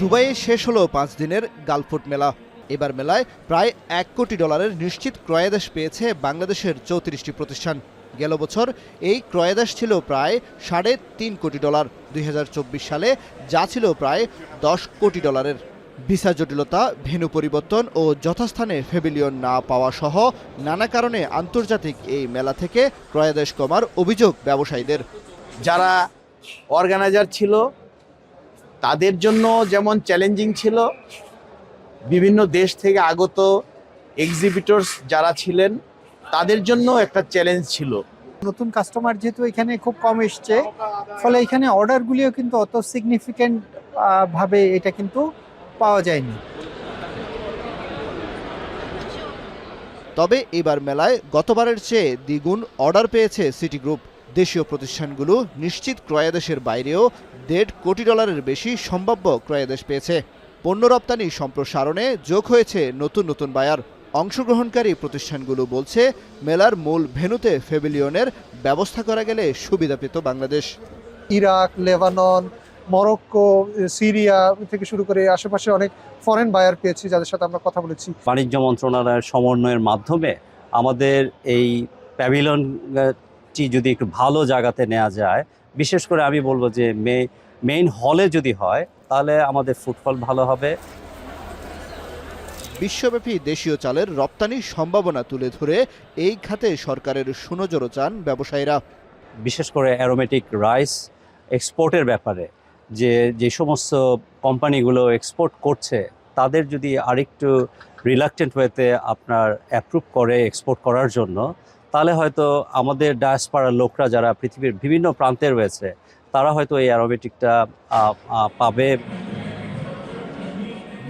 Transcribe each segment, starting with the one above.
দুবাইয়ে শেষ হলো 5 দিনের গালফোর্ট মেলা। এবার মেলায় প্রায় $1 কোটি নিশ্চিত ক্রয়াদেশ পেয়েছে বাংলাদেশের 34টি প্রতিষ্ঠান। গেল বছর এই ক্রয়াদেশ ছিল প্রায় $3.5 কোটি। 2024 সালে যা ছিল প্রায় $10 কোটি। ভিসা জটিলতা, ভেন্যু পরিবর্তন ও যথাস্থানে প্যাভিলিয়ন না পাওয়া সহ নানা কারণে আন্তর্জাতিক এই মেলা থেকে ক্রয়াদেশ কমার অভিযোগ ব্যবসায়ীদের। যারা অর্গানাইজার ছিল তাদের জন্য যেমন চ্যালেঞ্জিং ছিল, বিভিন্ন দেশ থেকে আগত এক্সিবিটরস যারা ছিলেন তাদের জন্য একটা চ্যালেঞ্জ ছিল। নতুন কাস্টমার যেহেতু এখানে খুব কম এসছে, ফলে এখানে অর্ডারগুলিও কিন্তু অত সিগনিফিক্যান্ট ভাবে এটা কিন্তু পাওয়া যায়নি। তবে এবার মেলায় গতবারের চেয়ে দ্বিগুণ অর্ডার পেয়েছে সিটি গ্রুপ। দেশীয় প্রতিষ্ঠানগুলো নিশ্চিত ক্রয়াদেশের বাইরেও $1.5 কোটি বেশি সম্ভাব্য ক্রয়াদেশ পেয়েছে। পণ্য রপ্তানি সম্প্রসারণে যোগ হয়েছে নতুন নতুন বায়ার। অংশগ্রহণকারী প্রতিষ্ঠানগুলো বলছে, মেলার মূল ভেন্যুতে প্যাভিলিয়নের ব্যবস্থা করা গেলে সুবিধা পেত Bangladesh. Iraq, Lebanon, Morocco, Syria থেকে শুরু করে আশেপাশে অনেক ফরেন বায়ার পেয়েছি, যাদের সাথে আমরা কথা বলেছি। বাণিজ্য মন্ত্রণালয়ের সমন্বয়ের মাধ্যমে আমাদের এই প্যাভিলিয়নটি যদি একটু ভালো জায়গাতে নেওয়া যায়, বিশেষ করে আমি বলবো যে মেইন হলে যদি হয় তাহলে আমাদের ফুটফল ভালো হবে। বিশ্বব্যাপী দেশীয় চালের রপ্তানির সম্ভাবনা তুলে ধরে এই খাতে সরকারের সুনজরও চান ব্যবসায়ীরা। বিশেষ করে অ্যারোমেটিক রাইস এক্সপোর্টের ব্যাপারে যে সমস্ত কোম্পানিগুলো এক্সপোর্ট করছে তাদের যদি আরেকটু রিলাক্টেন্ট ওয়েতে আপনার অ্যাপ্রুভ করে এক্সপোর্ট করার জন্য, তাহলে হয়তো আমাদের ডায়াসপোরার লোকরা যারা পৃথিবীর বিভিন্ন প্রান্তে রয়েছে তারা হয়তো এই অ্যারোমেটিকটা পাবে।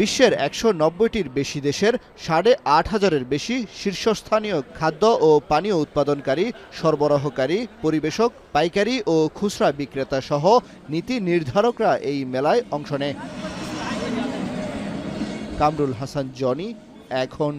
বিশ্বের 190টির বেশি দেশের 8,500-এর বেশি শীর্ষস্থানীয় খাদ্য ও পানীয় উৎপাদনকারী, সরবরাহকারী, পরিবেশক, পাইকারি ও খুচরা বিক্রেতা সহ নীতি নির্ধারকরা এই মেলায় অংশ নেয়। কামরুল হাসান জনি, এখন।